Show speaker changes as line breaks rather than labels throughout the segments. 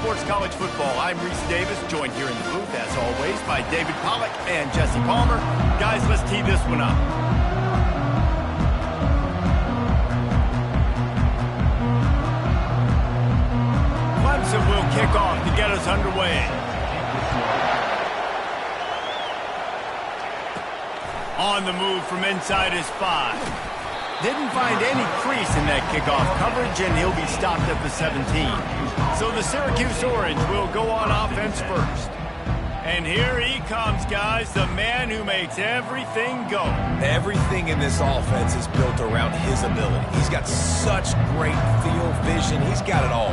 Sports College Football. I'm Reese Davis, joined here in the booth, as always, by David Pollack and Jesse Palmer. Guys, let's tee this one up. Clemson will kick off to get us underway. On the move from inside his 5. Didn't find any crease in that kickoff coverage, and he'll be stopped at the 17. So the Syracuse Orange will go on offense first. And here he comes, guys, the man who makes everything go.
Everything in this offense is built around his ability. He's got such great field vision. He's got it all.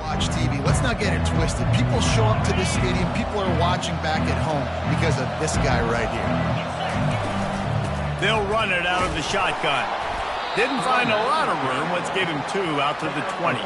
Watch TV. Let's not get it twisted. People show up to this stadium. People are watching back at home because of this guy right here.
They'll run it out of the shotgun. Didn't find a lot of room. Let's give him 2 out to the 20.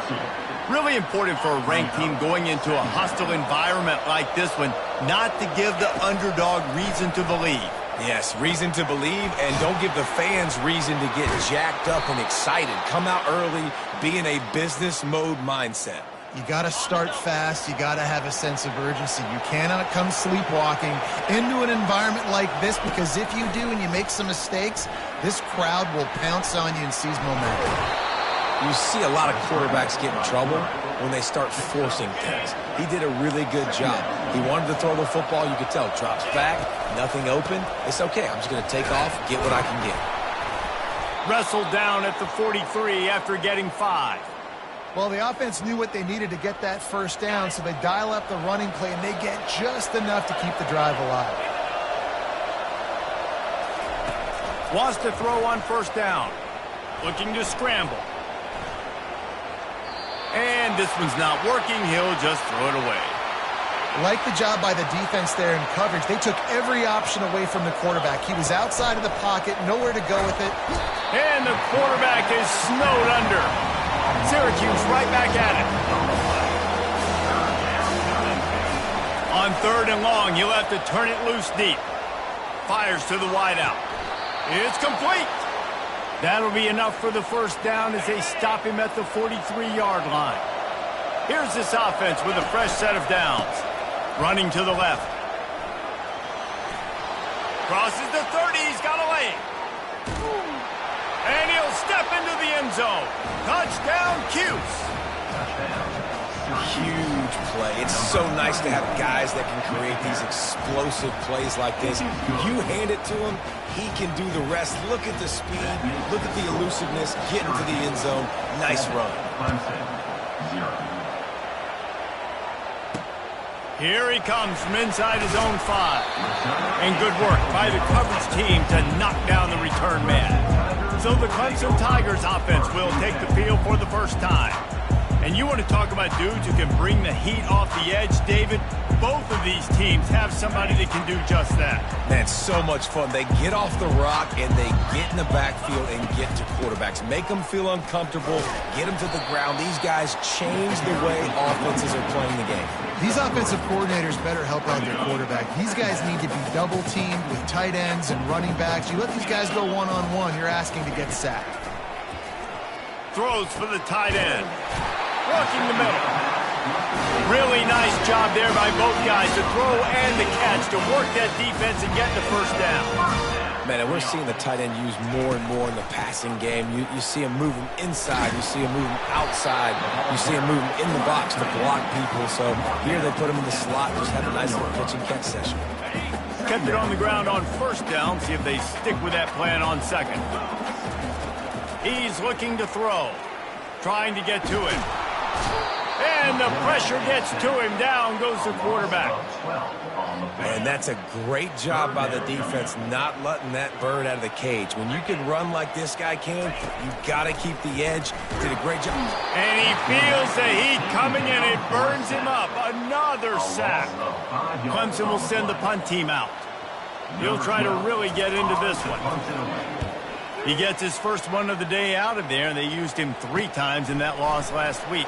Really important for a ranked team going into a hostile environment like this one, not to give the underdog reason to believe.
Yes, reason to believe, and don't give the fans reason to get jacked up and excited. Come out early, be in a business mode mindset.
You got to start fast. You got to have a sense of urgency. You cannot come sleepwalking into an environment like this, because if you do and you make some mistakes, this crowd will pounce on you and seize momentum.
You see a lot of quarterbacks get in trouble when they start forcing things. He did a really good job. He wanted to throw the football. You could tell. Drops back, nothing open. It's okay. I'm just going to take off, get what I can get.
Wrestled down at the 43 after getting 5.
Well, the offense knew what they needed to get that first down, so they dial up the running play, and they get just enough to keep the drive alive.
Wants to throw on first down. Looking to scramble. And this one's not working. He'll just throw it away.
Like the job by the defense there in coverage. They took every option away from the quarterback. He was outside of the pocket, nowhere to go with it.
And the quarterback is snowed under. Syracuse right back at it. On 3rd and long, he'll have to turn it loose deep. Fires to the wideout. It's complete. That'll be enough for the first down as they stop him at the 43-yard line. Here's this offense with a fresh set of downs. Running to the left. Crosses the 30. He's got a lane. And he'll step into the end zone. Touchdown, Cuse.
Huge play. It's so nice to have guys that can create these explosive plays like this. You hand it to him, he can do the rest. Look at the speed. Look at the elusiveness. Get into the end zone. Nice run.
Here he comes from inside his own 5. And good work by the coverage team to knock down the return man. So the Clemson Tigers offense will take the field for the first time. And you want to talk about dudes who can bring the heat off the edge, David? Both of these teams have somebody that can do just that.
Man, so much fun. They get off the rock and they get in the backfield and get to quarterbacks. Make them feel uncomfortable, get them to the ground. These guys change the way offenses are playing the game.
These offensive coordinators better help out their quarterback. These guys need to be double-teamed with tight ends and running backs. You let these guys go one-on-one, you're asking to get sacked.
Throws for the tight end. Working the middle. Really nice job there by both guys to throw and the catch to work that defense and get the first down.
Man, and we're seeing the tight end used more and more in the passing game. You see him moving inside. You see him moving outside. You see him moving in the box to block people. So here they put him in the slot, just have a nice little pitch and catch session.
Kept it on the ground on first down. See if they stick with that plan on second. He's looking to throw. Trying to get to it. And the pressure gets to him. Down goes the quarterback.
And that's a great job by the defense not letting that bird out of the cage. When you can run like this guy can, you got to keep the edge. Did a great job.
And he feels the heat coming and it burns him up. Another sack. Clemson will send the punt team out. He'll try to really get into this one. He gets his first one of the day out of there, and they used him 3 times in that loss last week.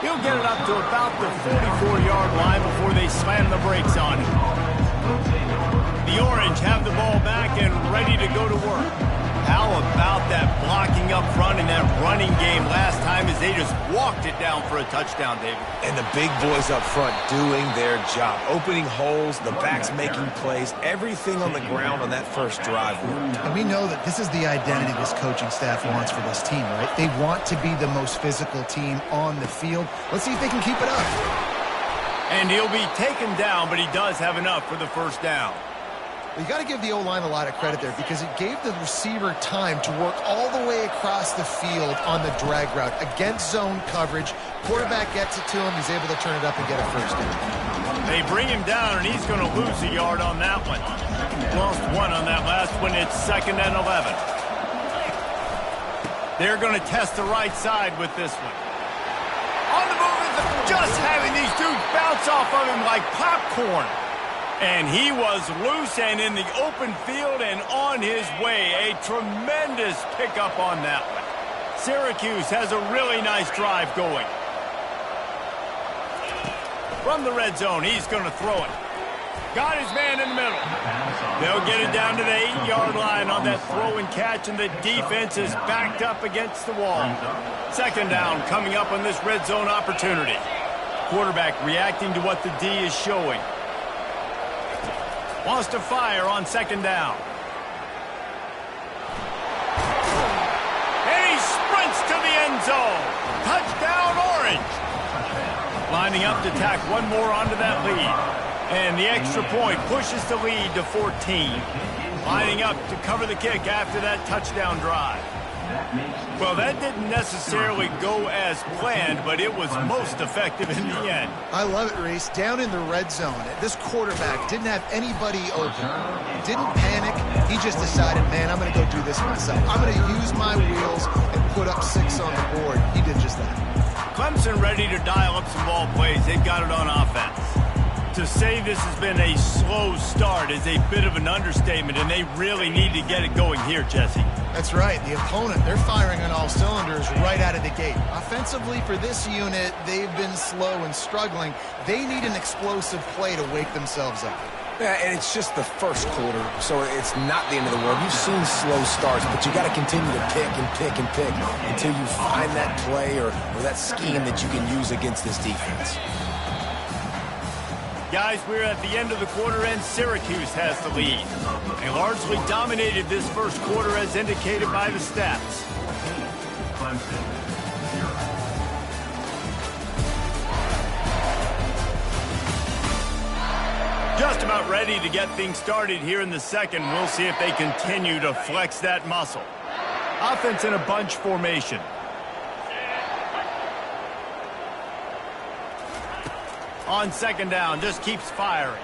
He'll get it up to about the 44-yard line before they slam the brakes on him. The Orange have the ball back and ready to go to work. How about that blocking up front in that running game last time as they just walked it down for a touchdown, David?
And the big boys up front doing their job, opening holes, the backs making plays, everything on the ground on that first drive worked.
And we know that this is the identity this coaching staff wants for this team, right? They want to be the most physical team on the field. Let's see if they can keep it up.
And he'll be taken down, but he does have enough for the first down.
You got to give the O-line a lot of credit there because it gave the receiver time to work all the way across the field on the drag route against zone coverage. Quarterback gets it to him. He's able to turn it up and get a first down.
They bring him down, and he's going to lose a yard on that one. Lost one on that last one. It's 2nd and 11. They're going to test the right side with this one. On the move, just having these dudes bounce off of him like popcorn. And he was loose and in the open field and on his way. A tremendous pickup on that one. Syracuse has a really nice drive going. From the red zone, he's going to throw it. Got his man in the middle. They'll get it down to the 8-yard line on that throw and catch, and the defense is backed up against the wall. 2nd down coming up on this red zone opportunity. Quarterback reacting to what the D is showing. Wants to fire on 2nd down. And he sprints to the end zone. Touchdown, Orange. Lining up to tack one more onto that lead. And the extra point pushes the lead to 14. Lining up to cover the kick after that touchdown drive. Well, that didn't necessarily go as planned, but it was most effective in the end.
I love it, Reese. Down in the red zone, this quarterback didn't have anybody open. Didn't panic. He just decided, man, I'm going to go do this myself. I'm going to use my wheels and put up 6 on the board. He did just that.
Clemson ready to dial up some ball plays. They've got it on offense. To say this has been a slow start is a bit of an understatement, and they really need to get it going here, Jesse.
That's right. The opponent, they're firing on all cylinders right out of the gate. Offensively, for this unit, they've been slow and struggling. They need an explosive play to wake themselves up.
Yeah, and it's just the first quarter, so it's not the end of the world. You've seen slow starts, but you got to continue to pick and pick and pick until you find that play or that scheme that you can use against this defense.
Guys, we're at the end of the quarter, and Syracuse has the lead. They largely dominated this first quarter as indicated by the stats. Just about ready to get things started here in the second. We'll see if they continue to flex that muscle. Offense in a bunch formation. On 2nd down, just keeps firing.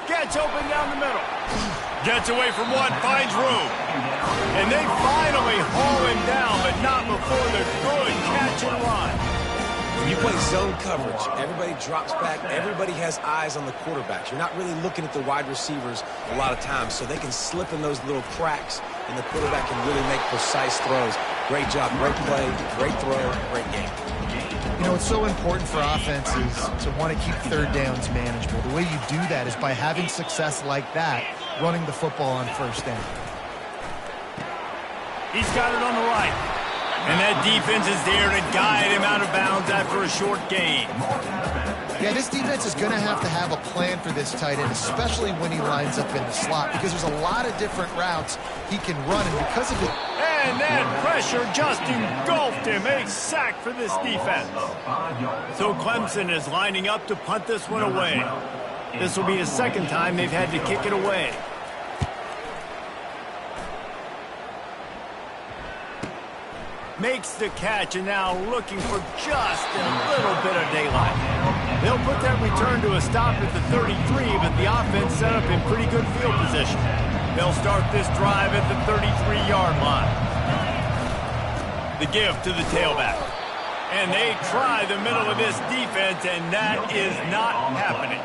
Gets open down the middle. Gets away from one, finds room. And they finally haul him down, but not before the good catch and run.
When you play zone coverage, everybody drops back. Everybody has eyes on the quarterbacks. You're not really looking at the wide receivers a lot of times, so they can slip in those little cracks, and the quarterback can really make precise throws. Great job, great play, great throw, great game.
You know, it's so important for offenses to want to keep 3rd downs manageable. The way you do that is by having success like that, running the football on 1st down.
He's got it on the right. And that defense is there to guide him out of bounds after a short gain.
Yeah, this defense is going to have a plan for this tight end, especially when he lines up in the slot, because there's a lot of different routes he can run, and because of it...
And that pressure just engulfed him. A sack for this defense. So Clemson is lining up to punt this one away. This will be the 2nd time they've had to kick it away. Makes the catch, and now looking for just a little bit of daylight. They'll put that return to a stop at the 33, but the offense set up in pretty good field position. They'll start this drive at the 33-yard line. The give to the tailback. And they try the middle of this defense, and that is not happening.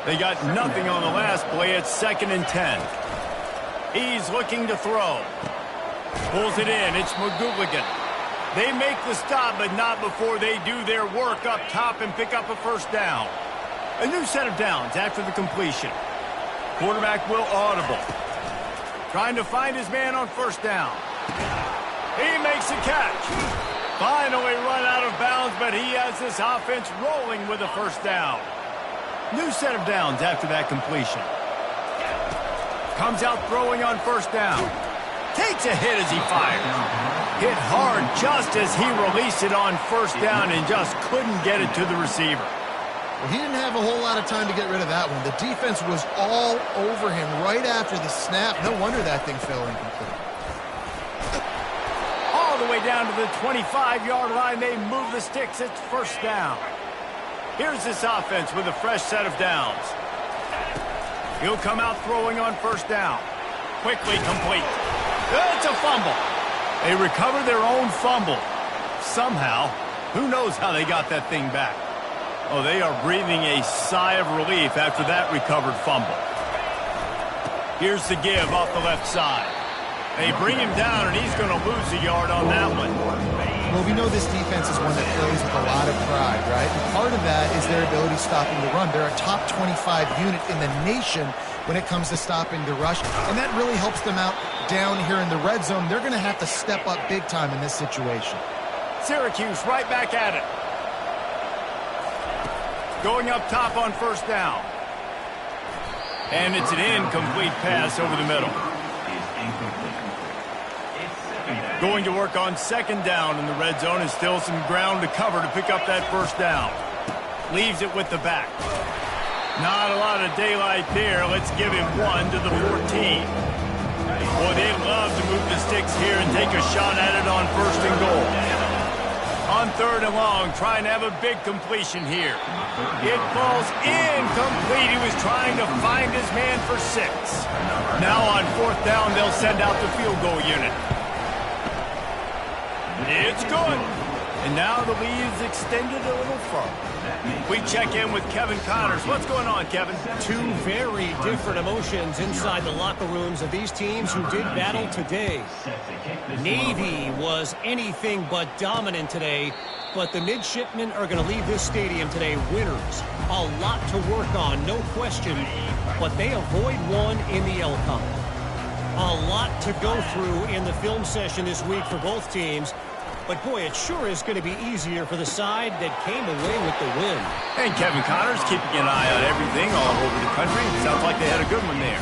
They got nothing on the last play. It's 2nd and 10. He's looking to throw. Pulls it in. It's McGooligan. They make the stop, but not before they do their work up top and pick up a first down. A new set of downs after the completion. Quarterback will audible. Trying to find his man on first down. He makes a catch. Finally run out of bounds, but he has this offense rolling with a first down. New set of downs after that completion. Comes out throwing on first down. Takes a hit as he fires. Hit hard just as he released it on first down and just couldn't get it to the receiver.
Well, he didn't have a whole lot of time to get rid of that one. The defense was all over him right after the snap. No wonder that thing fell incomplete.
All the way down to the 25-yard line, they move the sticks. It's first down. Here's this offense with a fresh set of downs. He'll come out throwing on first down. Quickly complete. It's a fumble. They recover their own fumble. Somehow, who knows how they got that thing back. Oh, they are breathing a sigh of relief after that recovered fumble. Here's the give off the left side. They bring him down, and he's going to lose a yard on that one.
Well, we know this defense is one that plays with a lot of pride, right? And part of that is their ability stopping the run. They're a top 25 unit in the nation when it comes to stopping the rush, and that really helps them out down here in the red zone. They're going to have to step up big time in this situation.
Syracuse right back at it. Going up top on first down. And it's an incomplete pass over the middle. Going to work on second down in the red zone, and still some ground to cover to pick up that first down. Leaves it with the back. Not a lot of daylight there. Let's give him one to the 14. Boy, they love to move the sticks here and take a shot at it on first and goal. On third and long, trying to have a big completion here. It falls incomplete. He was trying to find his man for 6. Now on fourth down, they'll send out the field goal unit. It's good. And now the lead is extended a little further. We check in with Kevin Connors. What's going on, Kevin?
Two very different emotions inside the locker rooms of these teams who did battle today. Navy was anything but dominant today, but the midshipmen are going to leave this stadium today winners. A lot to work on, no question, but they avoid one in the LCON. A lot to go through in the film session this week for both teams. But, boy, it sure is going to be easier for the side that came away with the win.
And Kevin Connors keeping an eye on everything all over the country. Sounds like they had a good one there.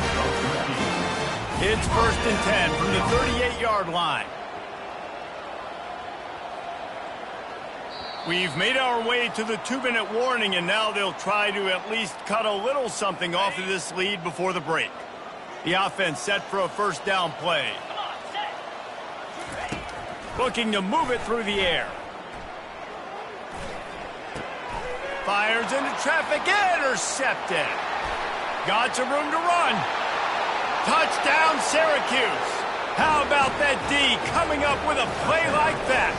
It's first and 10 from the 38-yard line. We've made our way to the 2-minute warning, and now they'll try to at least cut a little something off of this lead before the break. The offense set for a first down play. Looking to move it through the air. Fires into traffic, intercepted. Got some room to run. Touchdown, Syracuse. How about that D coming up with a play like that?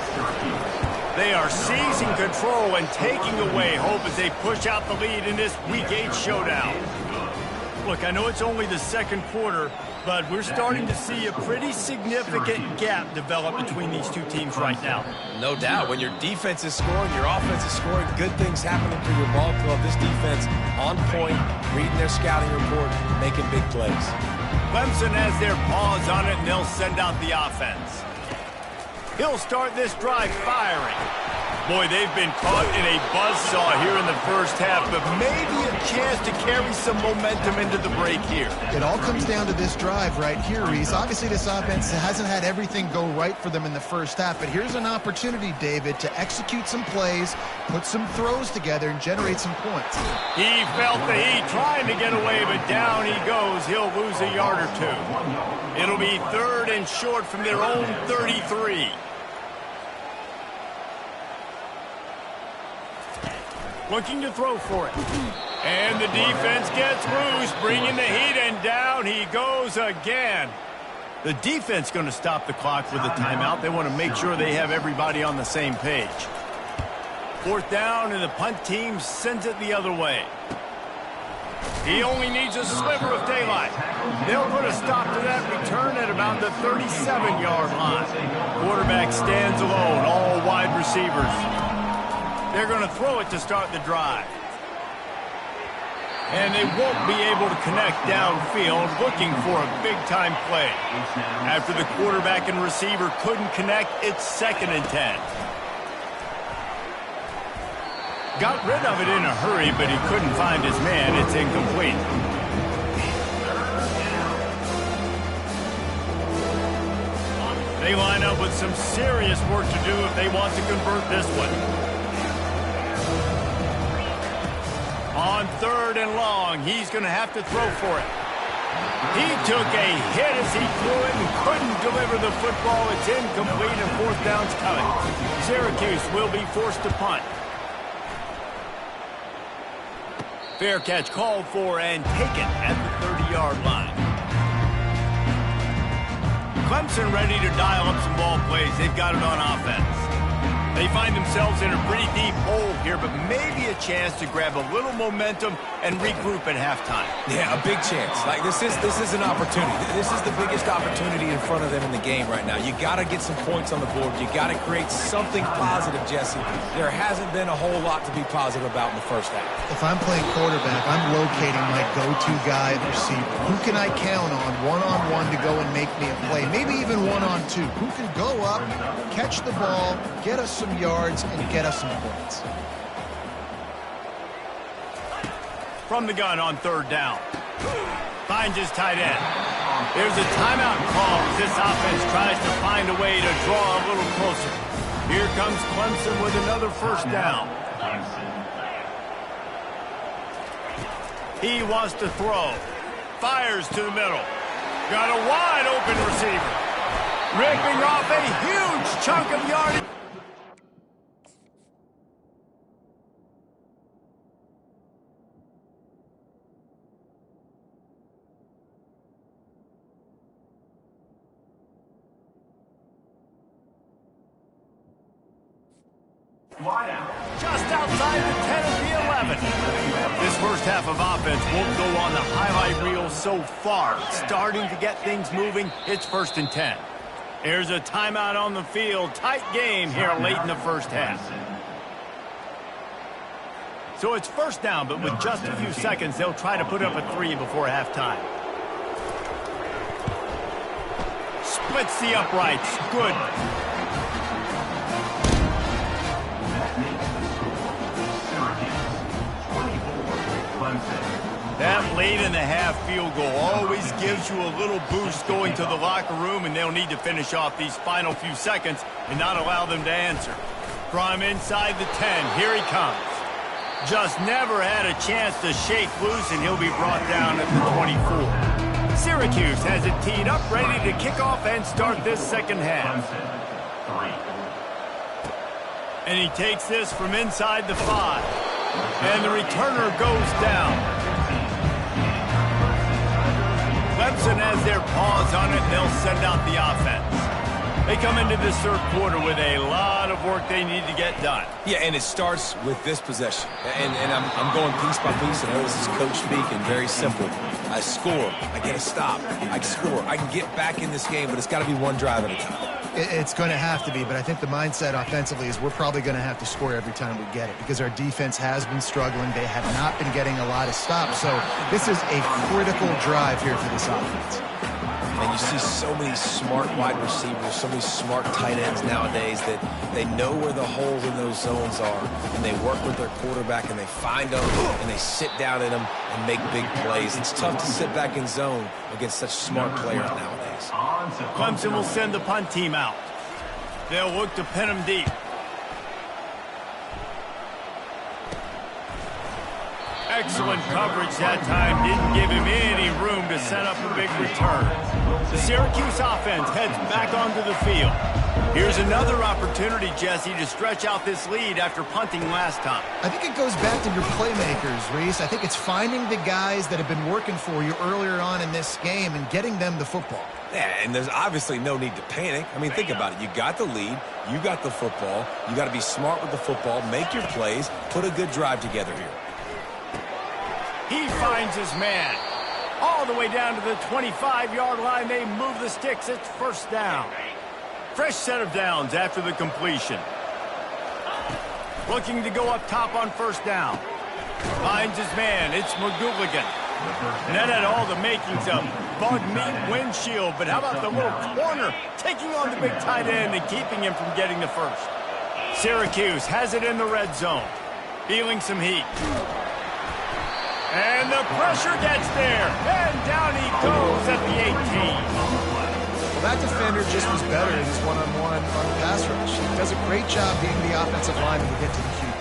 They are seizing control and taking away hope as they push out the lead in this Week 8 showdown. Look, I know it's only the second quarter, but we're starting to see a pretty significant gap develop between these two teams right now.
No doubt. When your defense is scoring, your offense is scoring, good things happening for your ball club. This defense on point, reading their scouting report, making big plays.
Clemson has their paws on it, and they'll send out the offense. He'll start this drive firing. Boy, they've been caught in a buzzsaw here in the first half, but maybe a chance to carry some momentum into the break here.
It all comes down to this drive right here, Reese. Obviously, this offense hasn't had everything go right for them in the first half, but here's an opportunity, David, to execute some plays, put some throws together, and generate some points.
He felt the heat trying to get away, but down he goes. He'll lose a yard or two. It'll be third and short from their own 33. Looking to throw for it. And the defense gets loose, bringing the heat, and down he goes again. The defense going to stop the clock with a timeout. They want to make sure they have everybody on the same page. Fourth down, and the punt team sends it the other way. He only needs a sliver of daylight. They'll put a stop to that return at about the 37-yard line. Quarterback stands alone, all wide receivers. They're going to throw it to start the drive. And they won't be able to connect downfield, looking for a big-time play. After the quarterback and receiver couldn't connect, it's 2nd and 10. Got rid of it in a hurry, but he couldn't find his man. It's incomplete. They line up with some serious work to do if they want to convert this one. On 3rd and long, he's going to have to throw for it. He took a hit as he threw it and couldn't deliver the football. It's incomplete and 4th down's coming. Syracuse will be forced to punt. Fair catch called for and taken at the 30-yard line. Clemson ready to dial up some ball plays. They've got it on offense. They find themselves in a pretty deep hole here, but maybe a chance to grab a little momentum and regroup at halftime.
Yeah, a big chance. Like this is an opportunity. This is the biggest opportunity in front of them in the game right now. You got to get some points on the board. You got to create something positive, Jesse. There hasn't been a whole lot to be positive about in the first half.
If I'm playing quarterback, I'm locating my go-to guy at receiver. Who can I count on one-on-one to go and make me a play? Maybe even one-on-two. Who can go up, catch the ball, get us some yards, and get us some points.
From the gun on 3rd down. Finds his tight end. There's a timeout call as this offense tries to find a way to draw a little closer. Here comes Clemson with another 1st down. He wants to throw. Fires to the middle. Got a wide open receiver. Ripping off a huge chunk of yardage. Just outside the 10 of the 11. This first half of offense won't go on the highlight reel so far. Starting to get things moving, it's 1st and 10. There's a timeout on the field. Tight game here late in the first half. So it's 1st down, but with just a few seconds, they'll try to put up a 3 before halftime. Splits the uprights. Good. That late in the half field goal always gives you a little boost going to the locker room, and they'll need to finish off these final few seconds and not allow them to answer. From inside the 10, here he comes. Just never had a chance to shake loose, and he'll be brought down at the 24. Syracuse has it teed up, ready to kick off and start this second half. And he takes this from inside the 5. And the returner goes down. Clemson has their paws on it. They'll send out the offense. They come into this 3rd quarter with a lot of work they need to get done.
Yeah, and it starts with this possession. And I'm going piece by piece. I know this is coach speak and very simple. I score. I get a stop. I score. I can get back in this game, but it's got to be one drive at a time.
It's going to have to be, but I think the mindset offensively is we're probably going to have to score every time we get it because our defense has been struggling. They have not been getting a lot of stops, so this is a critical drive here for this offense.
And you see so many smart wide receivers, so many smart tight ends nowadays that they know where the holes in those zones are, and they work with their quarterback, and they find them, and they sit down in them and make big plays. It's tough to sit back in zone against such smart players nowadays.
Clemson will send the punt team out. They'll look to pin them deep. Excellent coverage that time. Didn't give him any room to set up a big return. The Syracuse offense heads back onto the field. Here's another opportunity, Jesse, to stretch out this lead after punting last time.
I think it goes back to your playmakers, Reese. I think it's finding the guys that have been working for you earlier on in this game and getting them the football.
Yeah, and there's obviously no need to panic. I mean, think about it. You got the lead. You got the football. You got to be smart with the football, make your plays, put a good drive together here.
He finds his man. All the way down to the 25-yard line. They move the sticks. It's 1st down. Fresh set of downs after the completion. Looking to go up top on 1st down. Finds his man. It's McGooligan. And that had all the makings of bug meat windshield. But how about the little corner taking on the big tight end and keeping him from getting the first? Syracuse has it in the red zone. Feeling some heat. And the pressure gets there. And down he goes at the 18.
Well, that defender just was better in his one-on-one on the pass rush. He does a great job being the offensive lineman to get to the QB.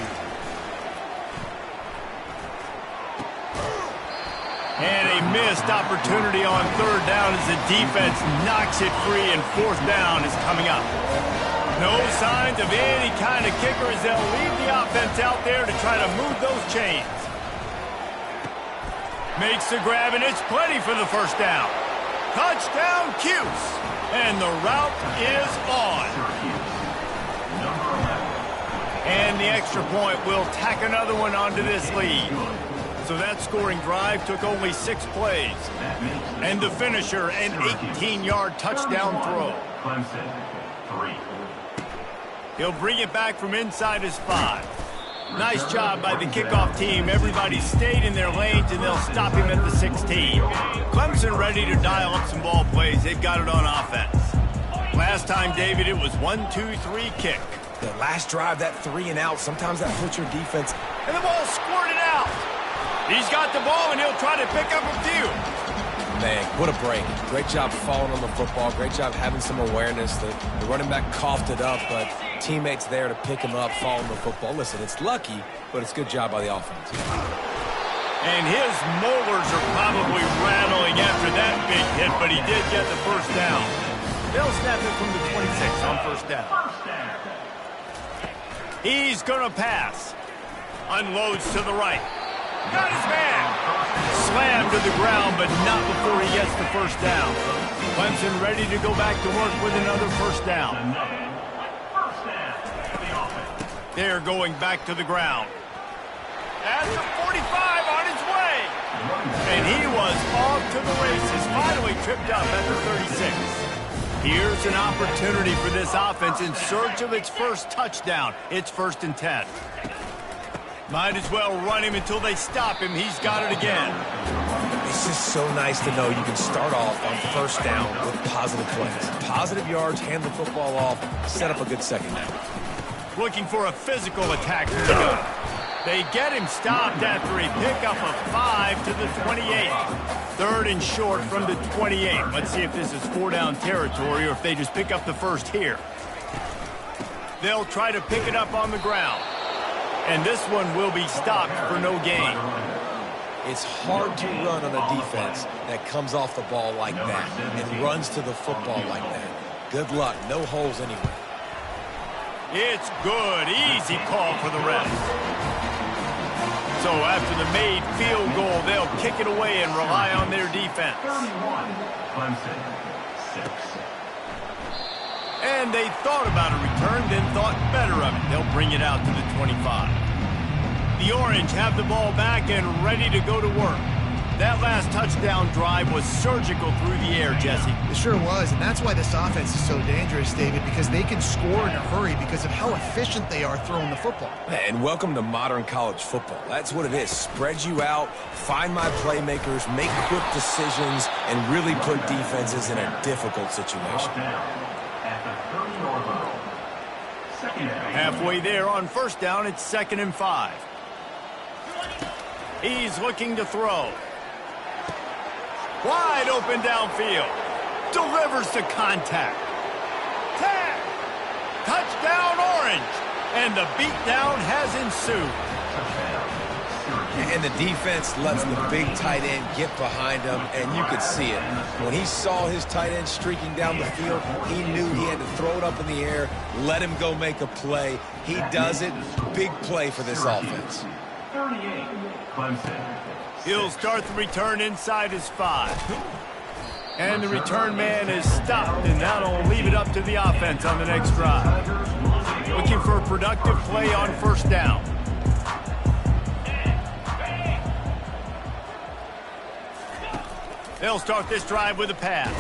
And a missed opportunity on third down as the defense knocks it free, and fourth down is coming up. No signs of any kind of kicker as they'll leave the offense out there to try to move those chains. Makes the grab, and it's plenty for the first down. Touchdown, Cuse. And the route is on. And the extra point will tack another one onto this lead. So that scoring drive took only 6 plays. And the finisher, an 18-yard touchdown throw. He'll bring it back from inside his 5. Nice job by the kickoff team. Everybody stayed in their lanes, and they'll stop him at the 16. Clemson ready to dial up some ball plays. They've got it on offense. Last time, David, it was 1-2-3 kick.
The last drive, that 3 and out, sometimes that puts your defense.
And the ball squirted out. He's got the ball, and he'll try to pick up a few.
Man, what a break. Great job falling on the football. Great job having some awareness. The running back coughed it up, but teammates there to pick him up, fall on the football. Listen, it's lucky, but it's good job by the offense.
And his molars are probably rattling after that big hit, but he did get the first down. They'll snap it from the 26 on first down. He's going to pass. Unloads to the right. Got his man. Slammed to the ground, but not before he gets the first down. Clemson ready to go back to work with another first down. They're going back to the ground. At the 45 on his way. And he was off to the races. Finally tripped up at the 36. Here's an opportunity for this offense in search of its first touchdown. It's 1st and 10. Might as well run him until they stop him. He's got it again.
It's just so nice to know you can start off on first down with positive plays. Positive yards, hand the football off, set up a good second down.
Looking for a physical attack from the gun. They get him stopped after a pickup of 5 to the 28. 3rd and short from the 28. Let's see if this is 4-down territory or if they just pick up the first here. They'll try to pick it up on the ground. And this one will be stopped for no gain.
It's hard to run on a defense that comes off the ball like that and runs to the football like that. Good luck. No holes anywhere.
It's good. Easy call for the ref. So after the made field goal, they'll kick it away and rely on their defense. And they thought about a return, then thought better of it. They'll bring it out to the 25. The Orange have the ball back and ready to go to work. That last touchdown drive was surgical through the air, Jesse.
It sure was, and that's why this offense is so dangerous, David, because they can score in a hurry because of how efficient they are throwing the football.
And welcome to modern college football. That's what it is. Spread you out, find my playmakers, make quick decisions, and really put defenses in a difficult situation.
Halfway there on first down, it's 2nd and 5. He's looking to throw. Wide open downfield. Delivers to contact. Tag. Touchdown Orange. And the beatdown has ensued.
And the defense lets the big tight end get behind him, and you could see it. When he saw his tight end streaking down the field, he knew he had to throw it up in the air, let him go make a play. He does it. Big play for this offense.
He'll start the return inside his 5. And the return man is stopped, and that'll leave it up to the offense on the next drive. Looking for a productive play on first down. They'll start this drive with a pass.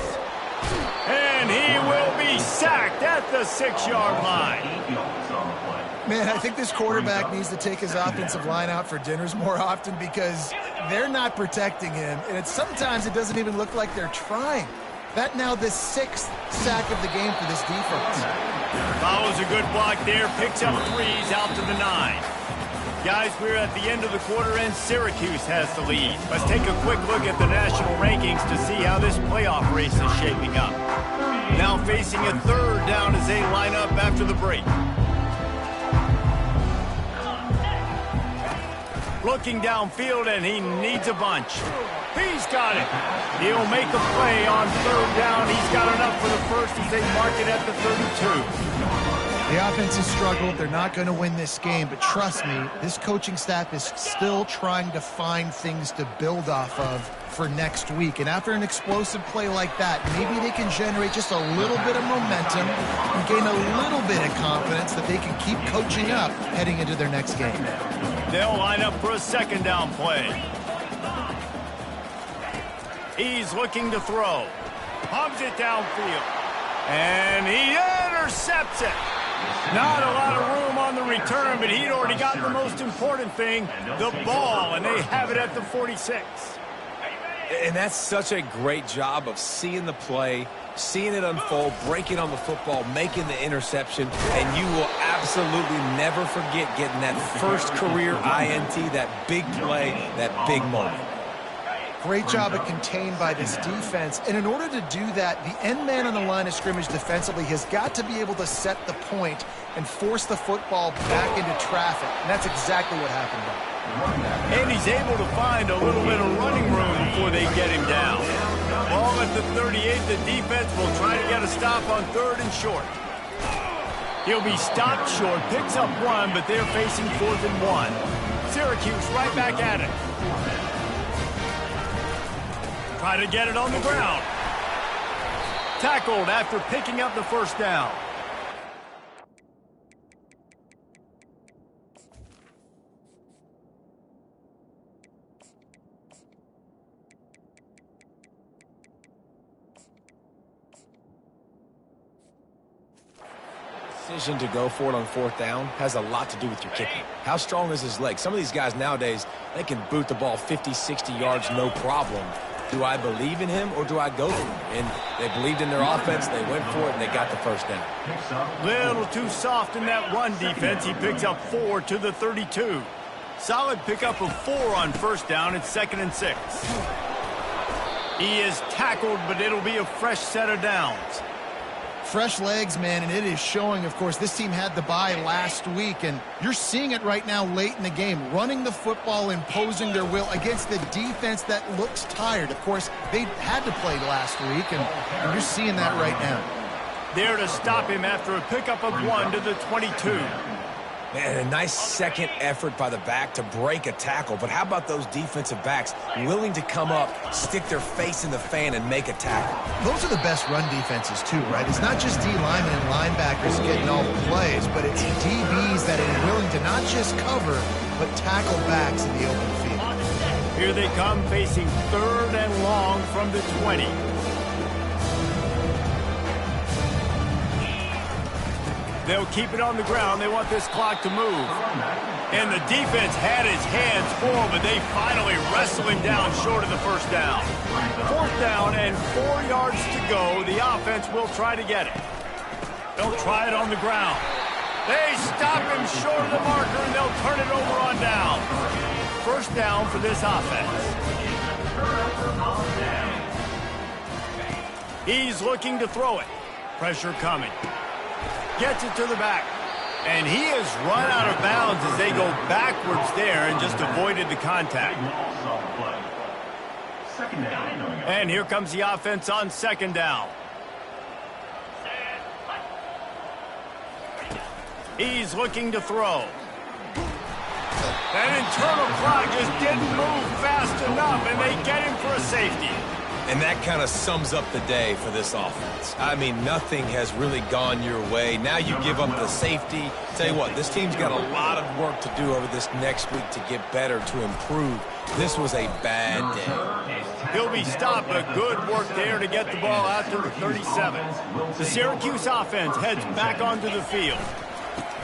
And he will be sacked at the 6-yard line.
Man, I think this quarterback needs to take his offensive line out for dinners more often because they're not protecting him. And sometimes it doesn't even look like they're trying. That now the 6th sack of the game for this defense.
Follows a good block there, picks up 3s out to the 9. Guys, we're at the end of the quarter and Syracuse has the lead. Let's take a quick look at the national rankings to see how this playoff race is shaping up. Now facing a 3rd down as they line up after the break. Looking downfield, and he needs a bunch. He's got it. He'll make a play on 3rd down. He's got enough for the first as they mark it at the 32.
The offense has struggled. They're not going to win this game, but trust me, this coaching staff is still trying to find things to build off of for next week. And after an explosive play like that, maybe they can generate just a little bit of momentum and gain a little bit of confidence that they can keep coaching up heading into their next game.
They'll line up for a 2nd down play. He's looking to throw. Pumps it downfield. And he intercepts it. Not a lot of room on the return, but he'd already gotten the most important thing, the ball, and they have it at the 46.
And that's such a great job of seeing the play, seeing it unfold, breaking on the football, making the interception, and you will absolutely never forget getting that first career INT, that big play, that big moment.
Great job of contained by this defense. And in order to do that, the end man on the line of scrimmage defensively has got to be able to set the point and force the football back into traffic. And that's exactly what happened there.
And he's able to find a little bit of running room before they get him down. Ball at the 38, the defense will try to get a stop on 3rd and short. He'll be stopped short, picks up 1, but they're facing 4th and 1. Syracuse right back at it. Try to get it on the ground. Tackled after picking up the 1st down.
Decision to go for it on 4th down has a lot to do with your kicking. How strong is his leg? Some of these guys nowadays, they can boot the ball 50, 60 yards, no problem. Do I believe in him or do I go for him? And they believed in their offense, they went for it, and they got the 1st down.
Little too soft in that run defense. He picks up 4 to the 32. Solid pickup of 4 on 1st down. It's 2nd and 6. He is tackled, but it'll be a fresh set of downs.
Fresh legs, man, and it is showing. Of course, this team had the bye last week, and you're seeing it right now late in the game, running the football, imposing their will against the defense that looks tired. Of course, they had to play last week, and you're seeing that right now.
There to stop him after a pickup of 1 to the 22.
Man, a nice second effort by the back to break a tackle. But how about those defensive backs willing to come up, stick their face in the fan, and make a tackle?
Those are the best run defenses, too, right? It's not just D linemen and linebackers getting all the plays, but it's DBs that are willing to not just cover, but tackle backs in the open field.
Here they come, facing 3rd and long from the 20. They'll keep it on the ground. They want this clock to move. And the defense had his hands full, but they finally wrestle him down short of the 1st down. 4th down and 4 yards to go. The offense will try to get it. They'll try it on the ground. They stop him short of the marker, and they'll turn it over on down. 1st down for this offense. He's looking to throw it. Pressure coming. Gets it to the back. And he has run out of bounds as they go backwards there and just avoided the contact. And here comes the offense on 2nd down. He's looking to throw. That internal clock just didn't move fast enough, and they get him for a safety.
And that kind of sums up the day for this offense. I mean, nothing has really gone your way. Now you give up the safety. Tell you what, this team's got a lot of work to do over this next week to get better, to improve. This was a bad day.
He'll be stopped, but good work there to get the ball out to the 37. The Syracuse offense heads back onto the field.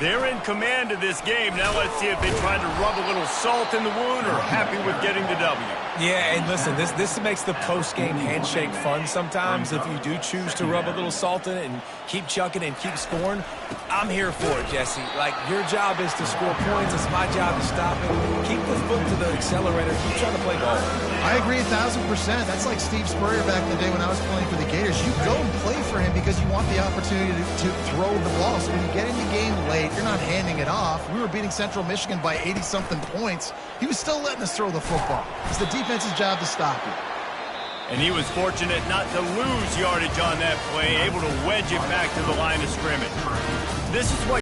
They're in command of this game. Now let's see if they try to rub a little salt in the wound or happy with getting the W.
Yeah, and listen, this makes the post-game handshake fun sometimes if you do choose to rub a little salt in it and keep chucking and keep scoring. I'm here for it, Jesse. Like, your job is to score points. It's my job to stop it. Keep the foot to the accelerator. Keep trying to play ball.
I agree 1,000%. That's like Steve Spurrier back in the day when I was playing for the Gators. You go and play for him because you want the opportunity to throw the ball. So when you get in the game late, you're not handing it off. We were beating Central Michigan by 80-something points. He was still letting us throw the football. It's the defense's job to stop you.
And he was fortunate not to lose yardage on that play, able to wedge it back to the line of scrimmage. This is what